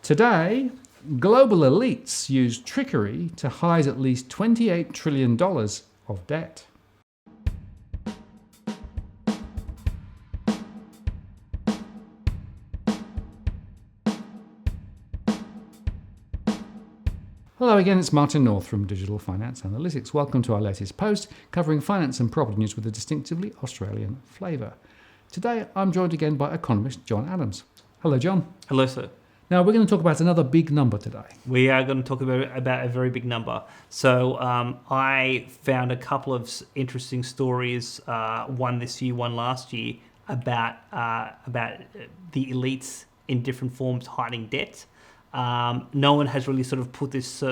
Today, global elites use trickery to hide at least $28 trillion of debt. Hello again, it's Martin North from Digital Finance Analytics. Welcome to our latest post covering finance and property news with a distinctively Australian flavour. Today I'm joined again by economist John Adams. Hello, John. Hello, sir. Now we're going to talk about another big number today. We are going to talk about a very big number. So I found a couple of interesting stories, one this year, one last year, about the elites in different forms hiding debt. No one has really sort of put this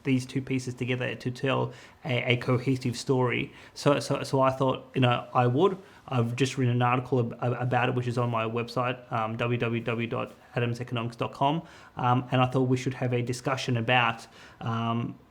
these two pieces together to tell a cohesive story. So I thought, I've just written an article about it, which is on my website, www.adamseconomics.com, and I thought we should have a discussion about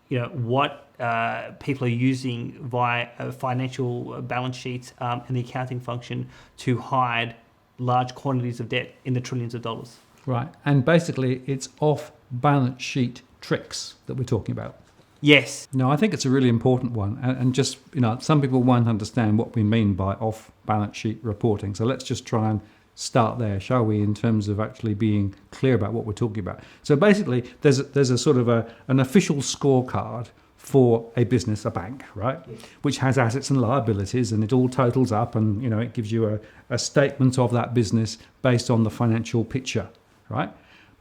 what people are using via financial balance sheets and the accounting function to hide large quantities of debt in the trillions of dollars. Right, and basically it's off-balance sheet tricks that we're talking about. Yes. No, I think it's a really important one, and just, some people won't understand what we mean by off-balance sheet reporting. So let's just try and start there, shall we, in terms of actually being clear about what we're talking about. So basically, there's a sort of an official scorecard for a business, a bank, right, yes, which has assets and liabilities, and it all totals up, and it gives you a statement of that business based on the financial picture, right?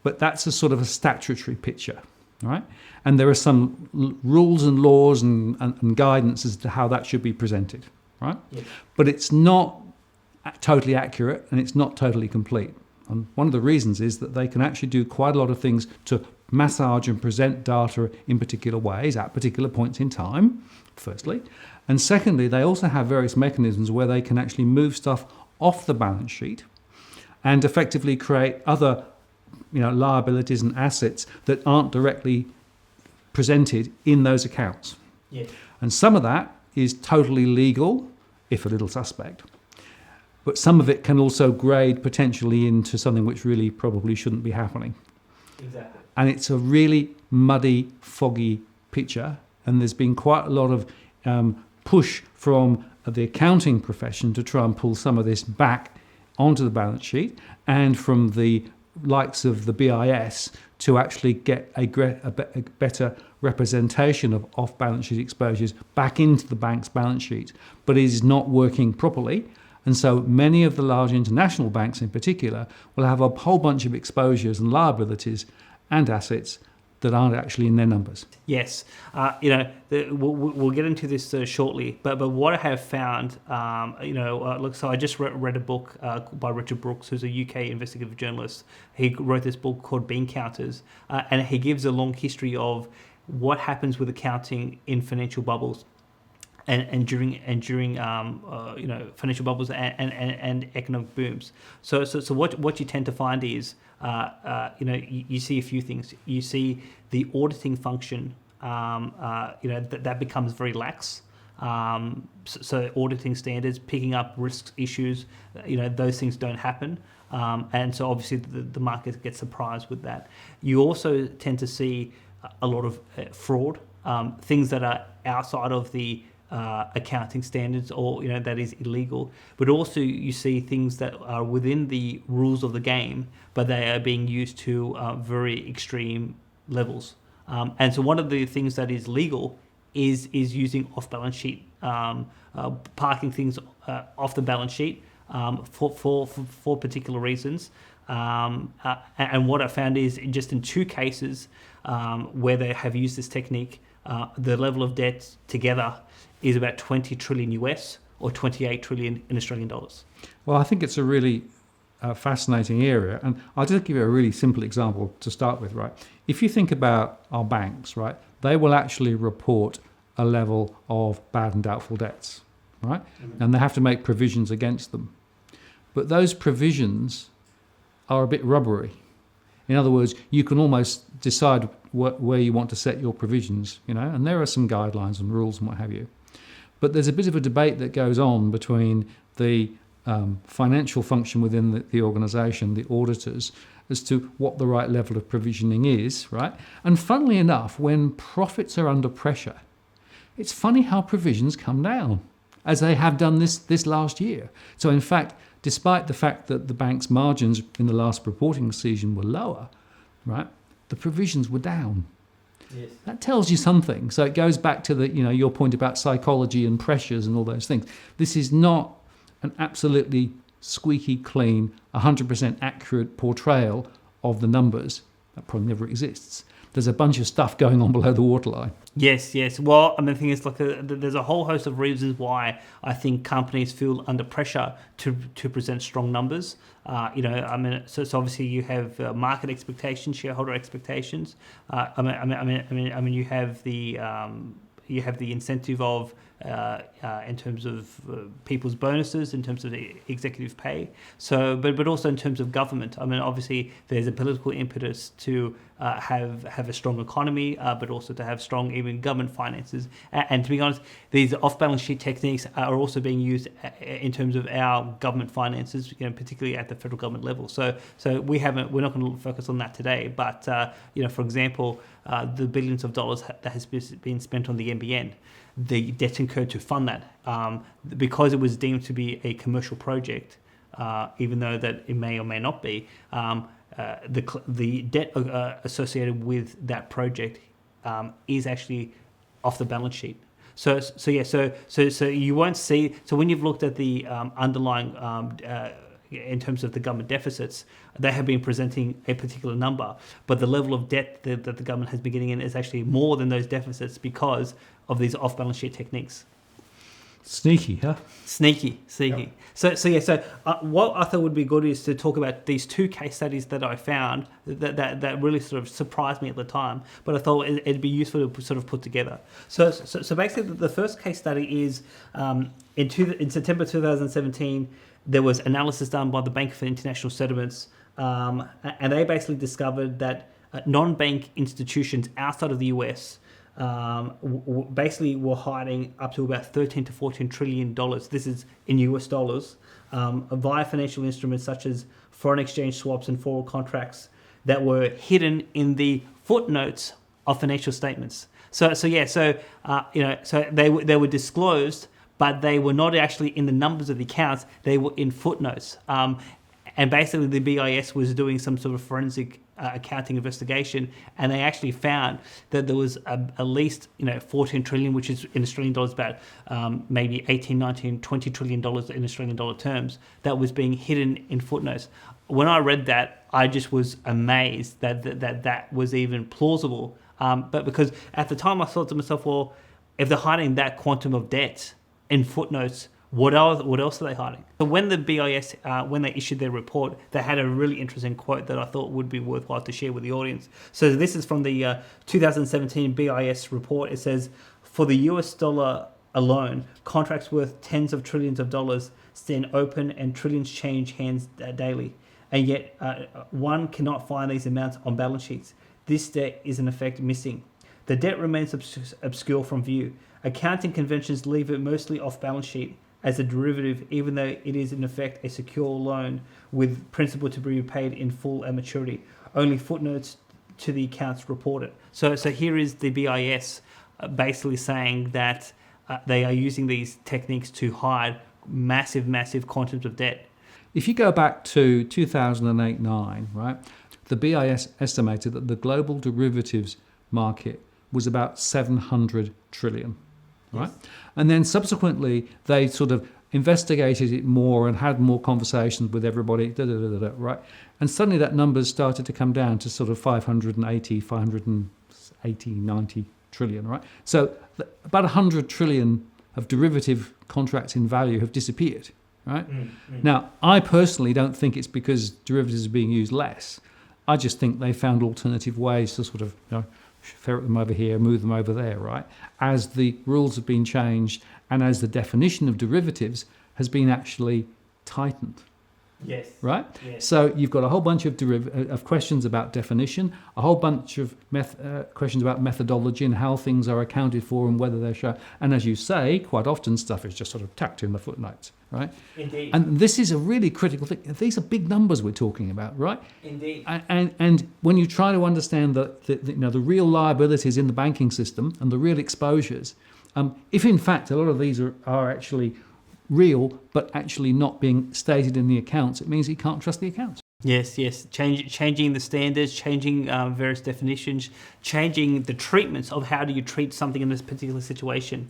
But that's a sort of a statutory picture, right? And there are some rules and laws and guidance as to how that should be presented, right? Yes. But it's not totally accurate and it's not totally complete. And one of the reasons is that they can actually do quite a lot of things to massage and present data in particular ways at particular points in time, firstly. And secondly, they also have various mechanisms where they can actually move stuff off the balance sheet and effectively create other liabilities and assets that aren't directly presented in those accounts. Yeah. And some of that is totally legal, if a little suspect. But some of it can also grade potentially into something which really probably shouldn't be happening. Exactly. And it's a really muddy, foggy picture. And there's been quite a lot of push from the accounting profession to try and pull some of this back onto the balance sheet, and from the likes of the BIS to actually get a better representation of off-balance sheet exposures back into the bank's balance sheet. But it is not working properly. And so many of the large international banks in particular will have a whole bunch of exposures and liabilities and assets that aren't actually in their numbers. Yes, we'll get into this shortly. But what I have found, so I just read a book by Richard Brooks, who's a UK investigative journalist. He wrote this book called Bean Counters, and he gives a long history of what happens with accounting in financial bubbles. And during financial bubbles and economic booms. So what you tend to find is you see a few things. You see the auditing function that becomes very lax. So auditing standards, picking up risks issues, those things don't happen. And so obviously the market gets surprised with that. You also tend to see a lot of fraud, things that are outside of the accounting standards, or that is illegal. But also you see things that are within the rules of the game, but they are being used to very extreme levels. And so one of the things that is legal is using off-balance sheet, parking things off the balance sheet for particular reasons. And what I found is just in two cases where they have used this technique, the level of debt together is about 20 trillion US or 28 trillion in Australian dollars. Well, I think it's a really fascinating area. And I'll just give you a really simple example to start with, right? If you think about our banks, right, they will actually report a level of bad and doubtful debts, right? Mm-hmm. And they have to make provisions against them. But those provisions are a bit rubbery. In other words, you can almost decide where you want to set your provisions, and there are some guidelines and rules and what have you. But there's a bit of a debate that goes on between the financial function within the organisation, the auditors, as to what the right level of provisioning is, right? And funnily enough, when profits are under pressure, it's funny how provisions come down, as they have done this last year. So in fact, despite the fact that the bank's margins in the last reporting season were lower, right, the provisions were down. Yes. That tells you something. So it goes back to your point about psychology and pressures and all those things. This is not an absolutely squeaky clean, 100% accurate portrayal of the numbers. That probably never exists. There's a bunch of stuff going on below the waterline. Yes. Well, I mean, the thing is, there's a whole host of reasons why I think companies feel under pressure to present strong numbers. So obviously you have market expectations, shareholder expectations. You have the incentive of in terms of people's bonuses, in terms of the executive pay. So, but also in terms of government. I mean, obviously there's a political impetus to have a strong economy, but also to have strong even government finances. And to be honest, these off-balance sheet techniques are also being used in terms of our government finances, particularly at the federal government level. So we're not going to focus on that today. But for example, the billions of dollars that has been spent on the NBN. The debt incurred to fund that, because it was deemed to be a commercial project, even though that it may or may not be. The debt associated with that project is actually off the balance sheet. So you won't see. So when you've looked at the underlying in terms of the government deficits, they have been presenting a particular number, but the level of debt that the government has been getting in is actually more than those deficits because of these off-balance sheet techniques. Sneaky, huh? Sneaky. Yep. So what I thought would be good is to talk about these two case studies that I found that really sort of surprised me at the time, but I thought it'd be useful to sort of put together. So basically, the first case study is in September 2017. There was analysis done by the Bank for International Settlements, and they basically discovered that non-bank institutions outside of the US basically were hiding up to about $13 to $14 trillion. This is in US dollars, via financial instruments such as foreign exchange swaps and forward contracts that were hidden in the footnotes of financial statements. So they were disclosed, but they were not actually in the numbers of the accounts. They were in footnotes. And basically the BIS was doing some sort of forensic accounting investigation, and they actually found that there was at least 14 trillion, which is in Australian dollars about maybe 18, 19, 20 trillion dollars in Australian dollar terms, that was being hidden in footnotes. When I read that, I just was amazed that was even plausible. But because at the time I thought to myself, well, if they're hiding that quantum of debt in footnotes, what else are they hiding? So when the BIS, when they issued their report, they had a really interesting quote that I thought would be worthwhile to share with the audience. So this is from the 2017 BIS report. It says, for the US dollar alone, contracts worth tens of trillions of dollars stand open and trillions change hands daily. And yet one cannot find these amounts on balance sheets. This debt is in effect missing. The debt remains obscure from view. Accounting conventions leave it mostly off balance sheet as a derivative, even though it is in effect a secure loan with principal to be repaid in full at maturity. Only footnotes to the accounts report it. So here is the BIS basically saying that they are using these techniques to hide massive quantums of debt. If you go back to 2008-9, right, the BIS estimated that the global derivatives market was about 700 trillion. Right, yes. And then subsequently they sort of investigated it more and had more conversations with everybody, right? And suddenly that number started to come down to sort of 580, 90 trillion, right? So about 100 trillion of derivative contracts in value have disappeared, right? Now, I personally don't think it's because derivatives are being used less. I just think they found alternative ways to sort of, ferret them over here, move them over there, right? As the rules have been changed and as the definition of derivatives has been actually tightened. Yes. Right? Yes. So you've got a whole bunch of questions about definition, a whole bunch of questions about methodology and how things are accounted for and whether they're shown. And as you say, quite often stuff is just sort of tacked in the footnotes, right? Indeed. And this is a really critical thing. These are big numbers we're talking about, right? Indeed. And when you try to understand the real liabilities in the banking system and the real exposures, if in fact a lot of these are actually real, but actually not being stated in the accounts, it means you can't trust the accounts. Yes. Changing the standards, changing various definitions, changing the treatments of how do you treat something in this particular situation.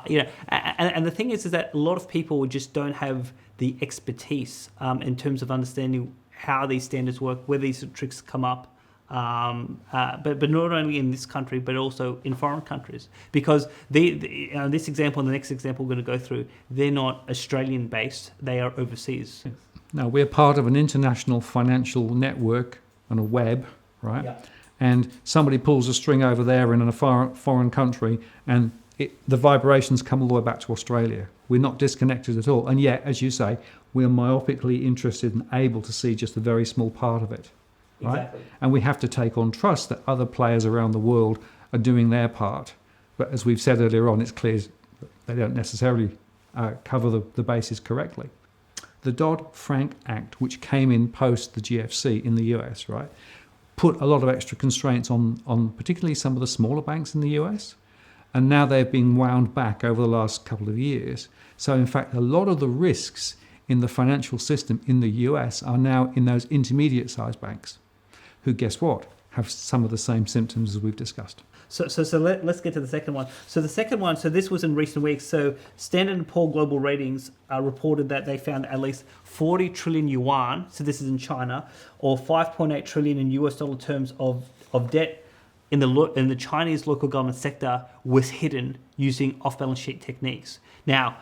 Yep. And the thing is that a lot of people just don't have the expertise in terms of understanding how these standards work, where these tricks come up. But not only in this country, but also in foreign countries, because this example and the next example we're going to go through, they're not Australian based; they are overseas. Yes. Now we're part of an international financial network and a web, right? Yeah. And somebody pulls a string over there in a foreign country, and the vibrations come all the way back to Australia. We're not disconnected at all, and yet, as you say, we're myopically interested and able to see just a very small part of it. Right? Exactly. And we have to take on trust that other players around the world are doing their part. But as we've said earlier on, it's clear they don't necessarily cover the bases correctly. The Dodd-Frank Act, which came in post the GFC in the US, right, put a lot of extra constraints on particularly some of the smaller banks in the US. And now they've been wound back over the last couple of years. So in fact, a lot of the risks in the financial system in the US are now in those intermediate-sized banks, who, guess what, have some of the same symptoms as we've discussed. So let's get to the second one. So the second one, so this was in recent weeks. So Standard & Poor's Global Ratings reported that they found at least 40 trillion yuan, so this is in China, or 5.8 trillion in US dollar terms of debt in the Chinese local government sector was hidden using off-balance sheet techniques. Now,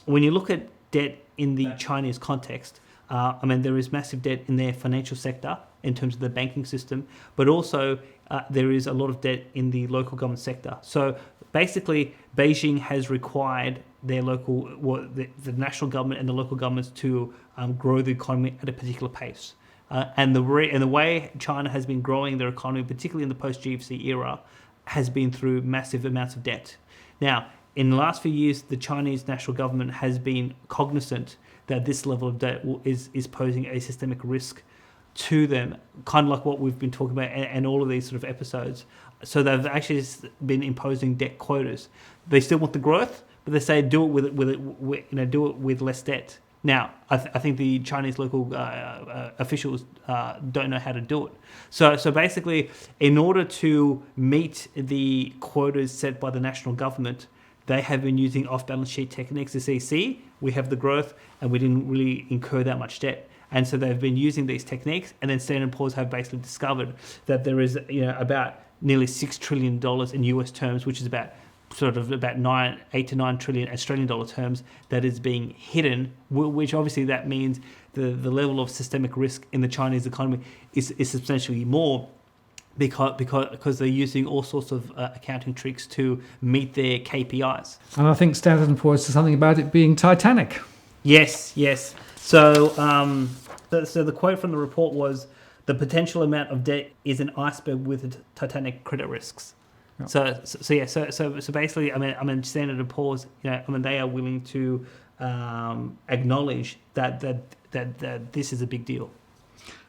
when you look at debt in the Chinese context, there is massive debt in their financial sector in terms of the banking system, but also there is a lot of debt in the local government sector. So basically, Beijing has required their the national government and the local governments to grow the economy at a particular pace. And the way China has been growing their economy, particularly in the post-GFC era, has been through massive amounts of debt. Now, in the last few years, the Chinese national government has been cognizant that this level of debt is posing a systemic risk to them, kind of like what we've been talking about and all of these sort of episodes. So they've actually been imposing debt quotas. They still want the growth, but they say do it with less debt. Now, I think the Chinese local officials don't know how to do it. So basically, in order to meet the quotas set by the national government, they have been using off-balance sheet techniques to say, see, we have the growth and we didn't really incur that much debt. And so they've been using these techniques, and then Standard & Poor's have basically discovered that there is about nearly $6 trillion in US terms, which is about 8 to 9 trillion Australian dollar terms that is being hidden, which obviously that means the level of systemic risk in the Chinese economy is substantially more because they're using all sorts of accounting tricks to meet their KPIs. And I think Standard & Poor's said something about it being Titanic. Yes. So the quote from the report was, the potential amount of debt is an iceberg with Titanic credit risks. Yep. So basically, Standard & Poor's, they are willing to acknowledge that this is a big deal.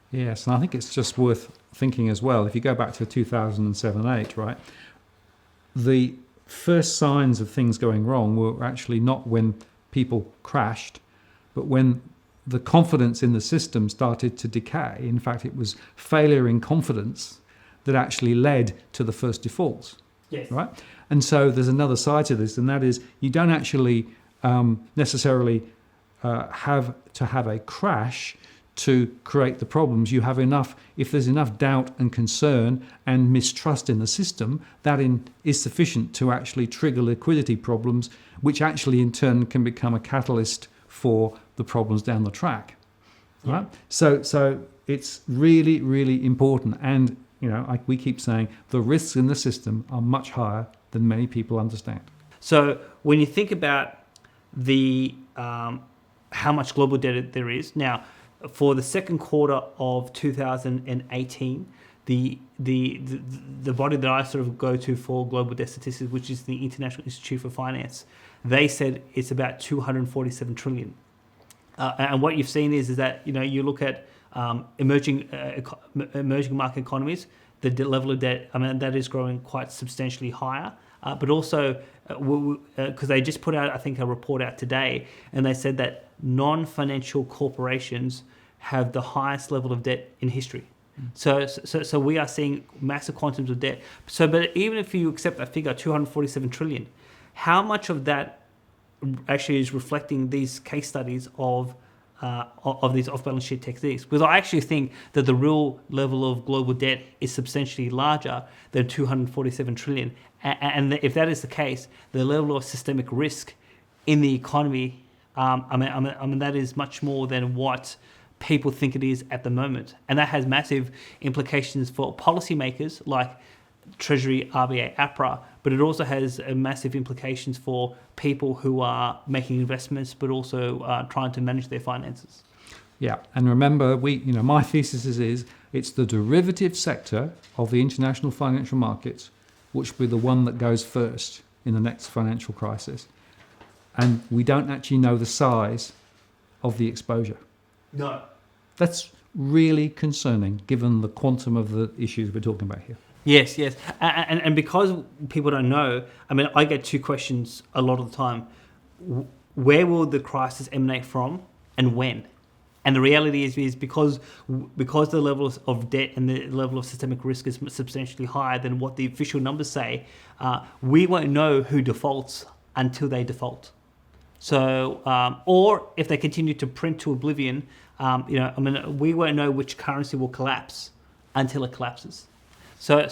Yes, and I think it's just worth thinking as well. If you go back to 2007-8, right, the first signs of things going wrong were actually not when people crashed, but when the confidence in the system started to decay. In fact, it was failure in confidence that actually led to the first defaults. Yes. Right? And so there's another side to this, and that is you don't actually necessarily have to have a crash to create the problems. You have enough, if there's enough doubt and concern and mistrust in the system, that is sufficient to actually trigger liquidity problems, which actually in turn can become a catalyst for the problems down the track. Right? Yeah. So it's really, really important. And like we keep saying, the risks in the system are much higher than many people understand. So when you think about the how much global debt there is now, for the second quarter of 2018, the body that I sort of go to for global debt statistics, which is the International Institute for Finance, they said it's about 247 trillion. And what you've seen is that you look at emerging market economies, the level of debt, that is growing quite substantially higher. But also, because they just put out, I think, a report out today, and they said that non-financial corporations have the highest level of debt in history. So we are seeing massive quantums of debt. But even if you accept that figure, 247 trillion, how much of that actually is reflecting these case studies of these off-balance sheet techniques? Because I actually think that the real level of global debt is substantially larger than 247 trillion. And if that is the case, the level of systemic risk in the economy, that is much more than what people think it is at the moment. And that has massive implications for policymakers like Treasury, RBA, APRA, but it also has massive implications for people who are making investments, but also trying to manage their finances. Yeah, and remember, my thesis is it's the derivative sector of the international financial markets which will be the one that goes first in the next financial crisis. And we don't actually know the size of the exposure. No. That's really concerning given the quantum of the issues we're talking about here. Yes. And because people don't know, I get two questions a lot of the time. Where will the crisis emanate from and when? And the reality is because the levels of debt and the level of systemic risk is substantially higher than what the official numbers say, we won't know who defaults until they default. So, or if they continue to print to oblivion, we won't know which currency will collapse until it collapses. So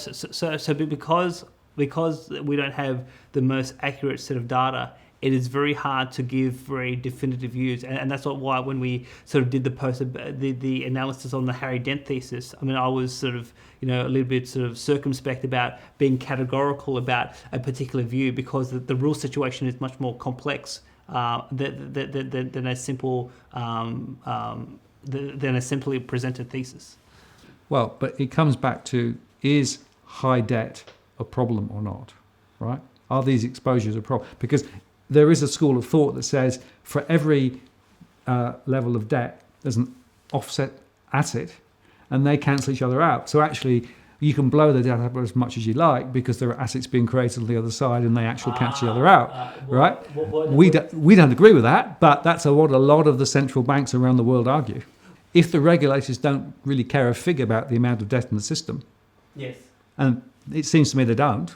because we don't have the most accurate set of data, it is very hard to give very definitive views, and that's why when we sort of did the analysis on the Harry Dent thesis, I was sort of a little bit sort of circumspect about being categorical about a particular view, because the real situation is much more complex than a simple than a simply presented thesis. Well, but it comes back to, is high debt a problem or not, right? Are these exposures a problem? Because there is a school of thought that says for every level of debt, there's an offset asset, and they cancel each other out. So actually, you can blow the debt up as much as you like because there are assets being created on the other side, and they actually cancel each other out, right? We don't agree with that, but that's what a lot of the central banks around the world argue. If the regulators don't really care a fig about the amount of debt in the system, yes, and it seems to me they don't,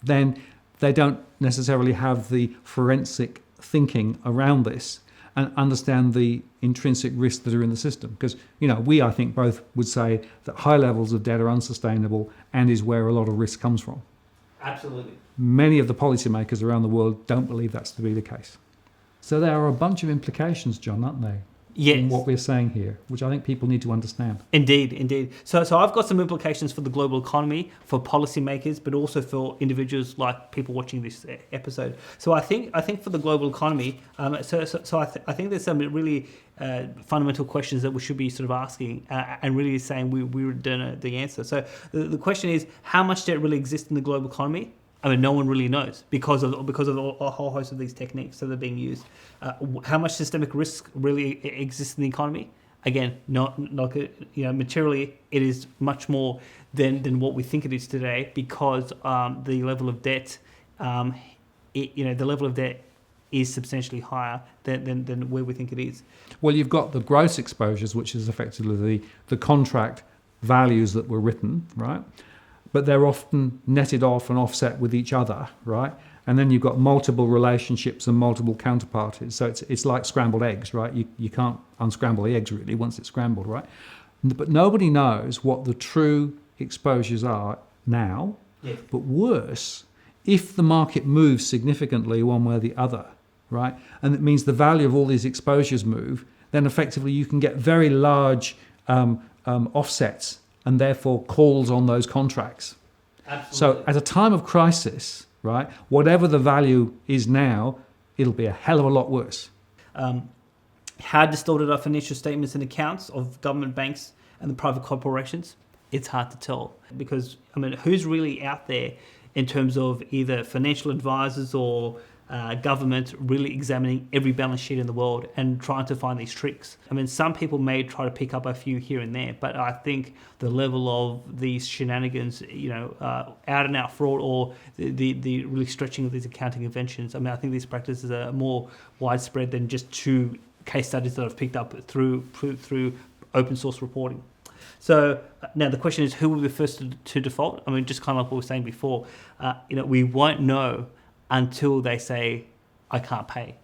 then they don't necessarily have the forensic thinking around this and understand the intrinsic risks that are in the system. Because, we, I think, both would say that high levels of debt are unsustainable and is where a lot of risk comes from. Absolutely. Many of the policymakers around the world don't believe that's to be the case. So there are a bunch of implications, John, aren't there? Yes. In what we're saying here, which I think people need to understand. Indeed. So I've got some implications for the global economy, for policymakers, but also for individuals like people watching this episode. So I think for the global economy, I think there's some really fundamental questions that we should be sort of asking and really saying we don't know the answer. So the question is, how much debt really exists in the global economy? No one really knows because of a whole host of these techniques that are being used. How much systemic risk really exists in the economy? Again, not materially, it is much more than what we think it is today, because the level of debt, the level of debt is substantially higher than where we think it is. Well, you've got the gross exposures, which is effectively the contract values that were written, right? But they're often netted off and offset with each other, right? And then you've got multiple relationships and multiple counterparties. So it's like scrambled eggs, right? You can't unscramble the eggs really once it's scrambled, right? But nobody knows what the true exposures are now. Yes. But worse, if the market moves significantly one way or the other, right? And it means the value of all these exposures move, then effectively you can get very large offsets and therefore calls on those contracts. Absolutely. So at a time of crisis, right, whatever the value is now, it'll be a hell of a lot worse. How distorted are financial statements and accounts of government banks and the private corporations? It's hard to tell because, I mean, who's really out there in terms of either financial advisors or government really examining every balance sheet in the world and trying to find these tricks? I mean, some people may try to pick up a few here and there, but I think the level of these shenanigans, out and out fraud or the really stretching of these accounting conventions, I mean, I think these practices are more widespread than just two case studies that I've picked up through open source reporting. So now the question is, who will be first to default? I mean, just kind of like what we were saying before, we won't know until they say, I can't pay.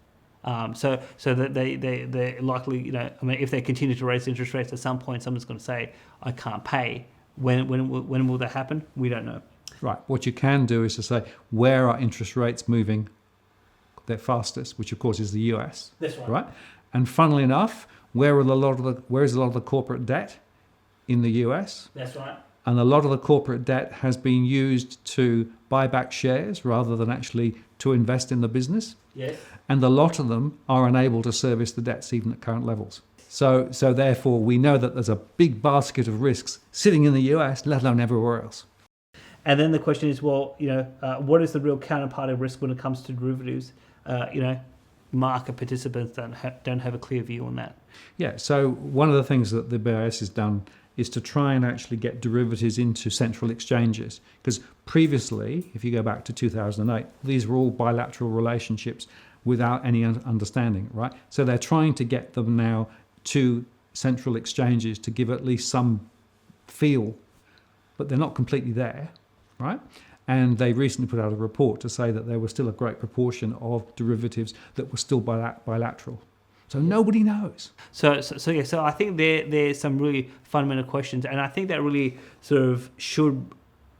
So that they're likely, I mean, if they continue to raise interest rates, at some point someone's going to say, I can't pay. When will that happen? We don't know. Right. What you can do is to say, where are interest rates moving their fastest, which of course is the US. That's right. Right. And funnily enough, where is a lot of the corporate debt in the US? That's right. And a lot of the corporate debt has been used to buy back shares rather than actually to invest in the business. Yes. And a lot of them are unable to service the debts even at current levels. So therefore, we know that there's a big basket of risks sitting in the US, let alone everywhere else. And then the question is, well, what is the real counterparty risk when it comes to derivatives? Market participants don't have a clear view on that. Yeah, so one of the things that the BIS has done is to try and actually get derivatives into central exchanges. Because previously, if you go back to 2008, these were all bilateral relationships without any understanding, right? So they're trying to get them now to central exchanges to give at least some feel, but they're not completely there, right? And they recently put out a report to say that there was still a great proportion of derivatives that were still bilateral. So nobody knows. So I think there's some really fundamental questions, and I think that really sort of should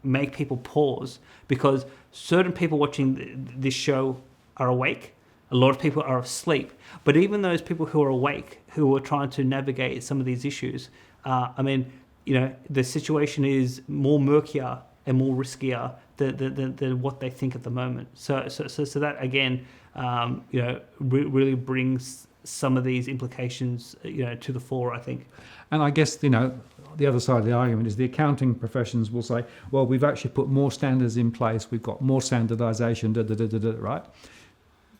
make people pause, because certain people watching this show are awake. A lot of people are asleep. But even those people who are awake, who are trying to navigate some of these issues, the situation is more murkier and more riskier than what they think at the moment. So that again, really brings some of these implications, to the fore, I think. And I guess, the other side of the argument is the accounting professions will say, well, we've actually put more standards in place, we've got more standardization, right?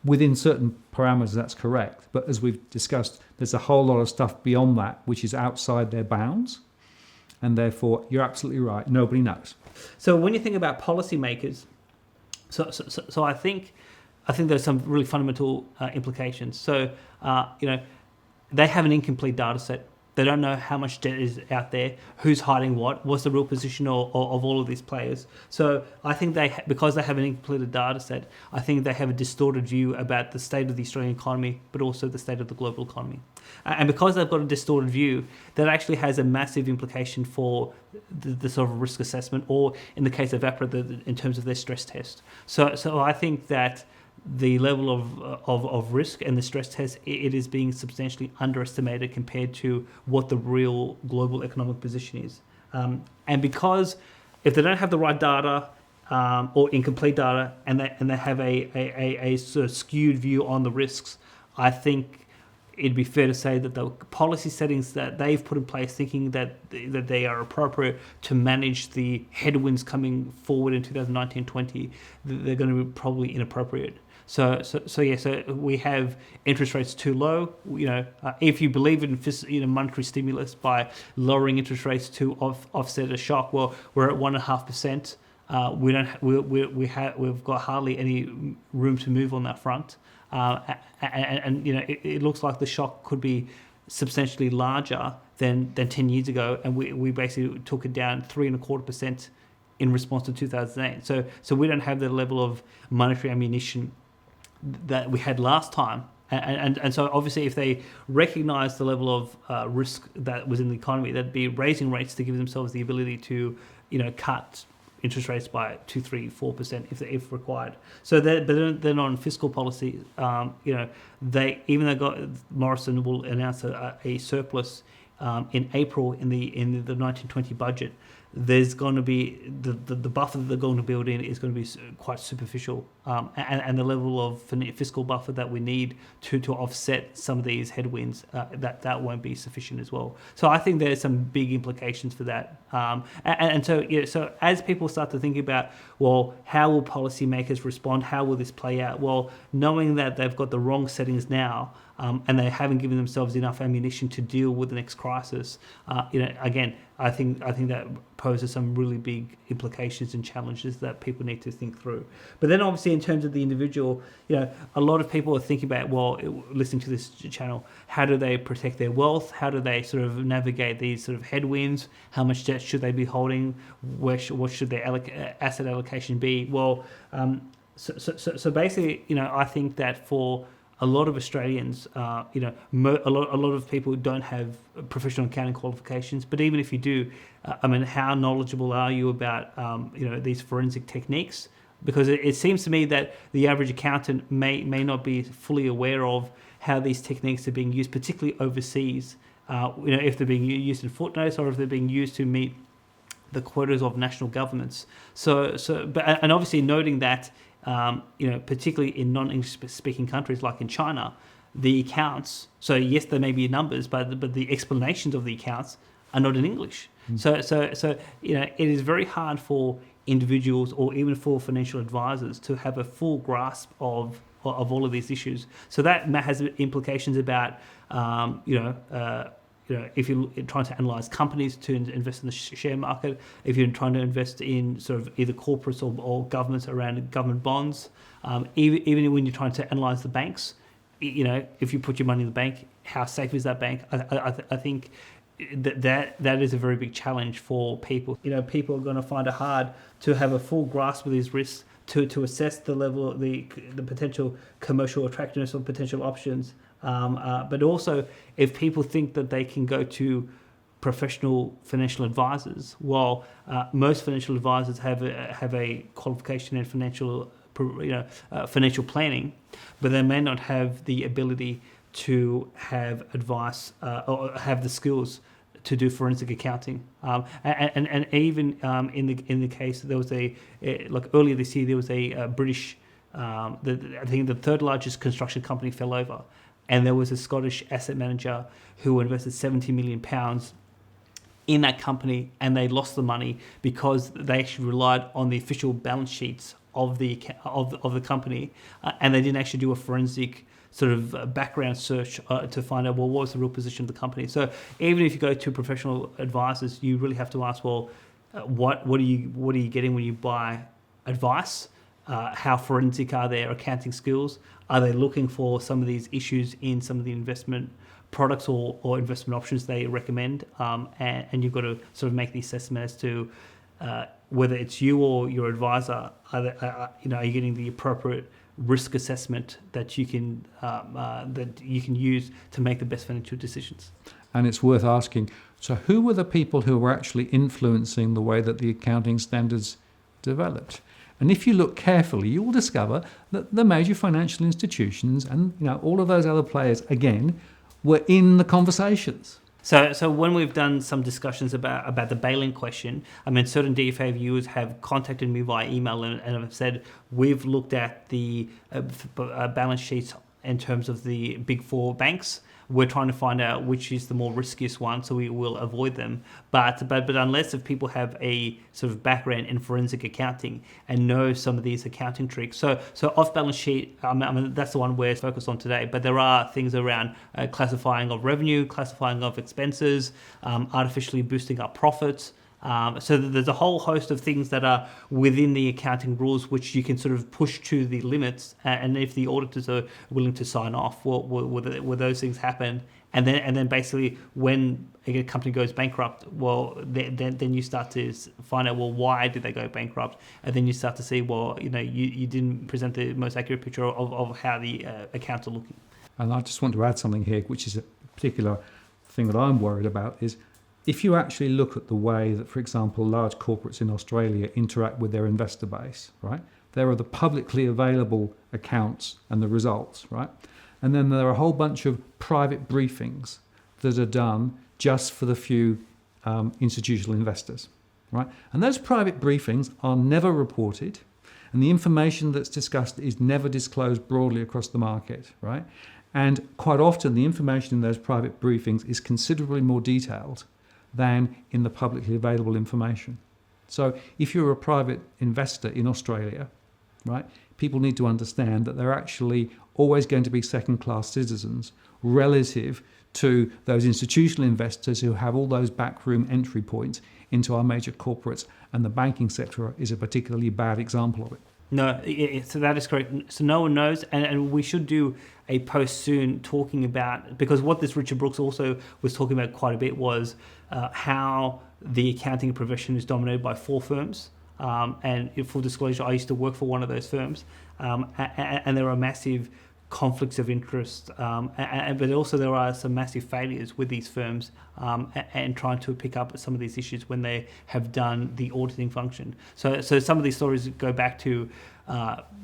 Within certain parameters, that's correct. But as we've discussed, there's a whole lot of stuff beyond that which is outside their bounds. And therefore, you're absolutely right, nobody knows. So when you think about policymakers, so I think there's some really fundamental implications. So, they have an incomplete data set. They don't know how much debt is out there, who's hiding what's the real position of all of these players. So I think because they have an incomplete data set, I think they have a distorted view about the state of the Australian economy, but also the state of the global economy. And because they've got a distorted view, that actually has a massive implication for the sort of risk assessment, or in the case of APRA, in terms of their stress test. So I think that the level of risk and the stress test, it is being substantially underestimated compared to what the real global economic position is. And because if they don't have the right data or incomplete data, and they have a sort of skewed view on the risks, I think it'd be fair to say that the policy settings that they've put in place, thinking that they are appropriate to manage the headwinds coming forward in 2019-20, they're going to be probably inappropriate. So we have interest rates too low. If you believe in monetary stimulus by lowering interest rates to offset a shock, well, we're at 1.5%. We've got hardly any room to move on that front, and it looks like the shock could be substantially larger than 10 years ago, and we basically took it down 3.25% in response to 2008. So we don't have the level of monetary ammunition that we had last time, and so obviously if they recognize the level of risk that was in the economy, they'd be raising rates to give themselves the ability to cut interest rates by 2, 3, 4% if required. So then on fiscal policy, they, even though Morrison will announce a surplus in April in the 1920 budget, there's going to be the buffer that they're going to build in is going to be quite superficial, and the level of fiscal buffer that we need to offset some of these headwinds, that won't be sufficient as well. So I think there's some big implications for that, and so so as people start to think about, well, how will policymakers respond? How will this play out? Well, knowing that they've got the wrong settings now, and they haven't given themselves enough ammunition to deal with the next crisis, again, I think that poses some really big implications and challenges that people need to think through. But then obviously in terms of the individual, a lot of people are thinking about, well, listening to this channel, how do they protect their wealth? How do they sort of navigate these sort of headwinds? How much debt should they be holding? What should their asset allocation be? Well, so basically, I think that for a lot of Australians, a lot of people don't have professional accounting qualifications. But even if you do, how knowledgeable are you about, these forensic techniques? Because it seems to me that the average accountant may not be fully aware of how these techniques are being used, particularly overseas. If they're being used in footnotes or if they're being used to meet the quotas of national governments. And obviously noting that. Particularly in non-English speaking countries like in China, the accounts, so yes, there may be numbers, but the explanations of the accounts are not in English. So it is very hard for individuals or even for financial advisors to have a full grasp of all of these issues. So that has implications about, if you're trying to analyse companies to invest in the share market, if you're trying to invest in sort of either corporates or governments around government bonds, even when you're trying to analyse the banks, if you put your money in the bank, how safe is that bank? I think that is a very big challenge for people. People are going to find it hard to have a full grasp of these risks, to assess the level, the potential commercial attractiveness of potential options. But also, if people think that they can go to professional financial advisors, while most financial advisors have a qualification in financial planning, but they may not have the ability to have advice or have the skills to do forensic accounting. And even in the case, there was earlier this year, there was a British, I think the third largest construction company fell over. And there was a Scottish asset manager who invested £70 million in that company, and they lost the money because they actually relied on the official balance sheets of the company, and they didn't actually do a forensic sort of background search to find out, well, what was the real position of the company. So even if you go to professional advisors, you really have to ask, well, what are you getting when you buy advice? How forensic are their accounting skills? Are they looking for some of these issues in some of the investment products or investment options they recommend? And you've got to sort of make the assessment as to whether it's you or your advisor. Are you getting the appropriate risk assessment that you can use to make the best financial decisions? And it's worth asking, so who were the people who were actually influencing the way that the accounting standards developed? And if you look carefully, you will discover that the major financial institutions and all of those other players, again, were in the conversations. So when we've done some discussions about the bail-in question, certain DFA viewers have contacted me via email and have said, we've looked at the balance sheets in terms of the big four banks. We're trying to find out which is the more riskiest one, so we will avoid them. But unless if people have a sort of background in forensic accounting and know some of these accounting tricks, so off balance sheet, that's the one we're focused on today. But there are things around classifying of revenue, classifying of expenses, artificially boosting up profits. So there's a whole host of things that are within the accounting rules which you can sort of push to the limits, and if the auditors are willing to sign off, will those things happen? And then basically when a company goes bankrupt, then you start to find out, why did they go bankrupt? And then you start to see, you didn't present the most accurate picture of how the accounts are looking. And I just want to add something here, which is a particular thing that I'm worried about, is if you actually look at the way that, for example, large corporates in Australia interact with their investor base, right? There are the publicly available accounts and the results, right? And then there are a whole bunch of private briefings that are done just for the few institutional investors. right? And those private briefings are never reported, and the information that's discussed is never disclosed broadly across the market, right? And quite often the information in those private briefings is considerably more detailed than in the publicly available information. So if you're a private investor in Australia, right, people need to understand that they're actually always going to be second-class citizens relative to those institutional investors who have all those backroom entry points into our major corporates, and the banking sector is a particularly bad example of it. No, so that is correct. So no one knows, and we should do a post soon talking about, because what this Richard Brooks also was talking about quite a bit was how the accounting profession is dominated by 4 firms. And in full disclosure, I used to work for one of those firms, and there are massive conflicts of interest, but also there are some massive failures with these firms and trying to pick up some of these issues when they have done the auditing function. So some of these stories go back to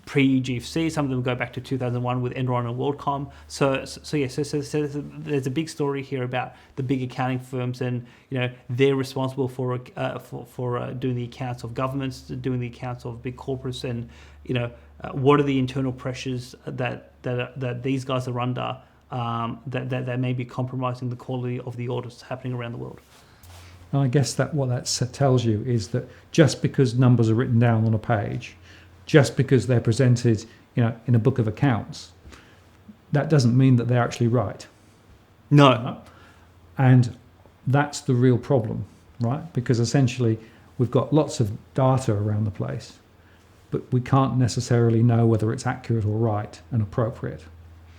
pre-GFC, some of them go back to 2001 with Enron and WorldCom. So there's a big story here about the big accounting firms, and they're responsible for doing the accounts of governments, doing the accounts of big corporates, and what are the internal pressures that these guys are under that may be compromising the quality of the audits happening around the world. And I guess that what that tells you is that just because numbers are written down on a page, just because they're presented in a book of accounts, that doesn't mean that they're actually right. No. And that's the real problem, right? Because essentially we've got lots of data around the place, but we can't necessarily know whether it's accurate or right and appropriate.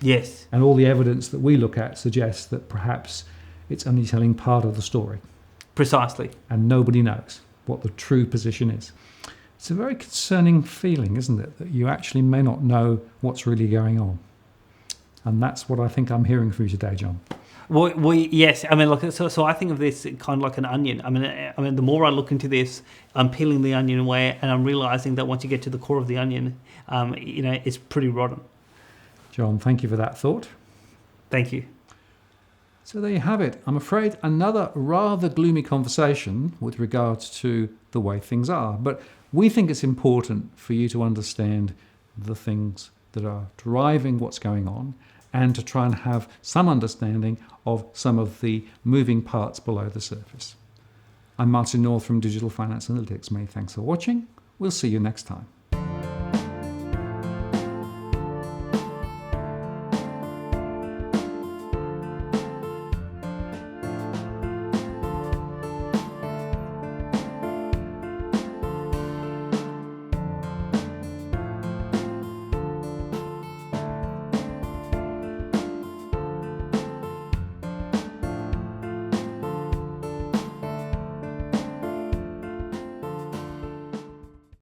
Yes. And all the evidence that we look at suggests that perhaps it's only telling part of the story. Precisely. And nobody knows what the true position is. It's a very concerning feeling, isn't it, that you actually may not know what's really going on. And that's what I think I'm hearing from you today, John. Well, yes. I mean, look. So I think of this kind of like an onion. I mean, the more I look into this, I'm peeling the onion away, and I'm realizing that once you get to the core of the onion, it's pretty rotten. John, thank you for that thought. Thank you. So there you have it. I'm afraid another rather gloomy conversation with regards to the way things are. But we think it's important for you to understand the things that are driving what's going on, and to try and have some understanding of some of the moving parts below the surface. I'm Martin North from Digital Finance Analytics. Many thanks for watching. We'll see you next time.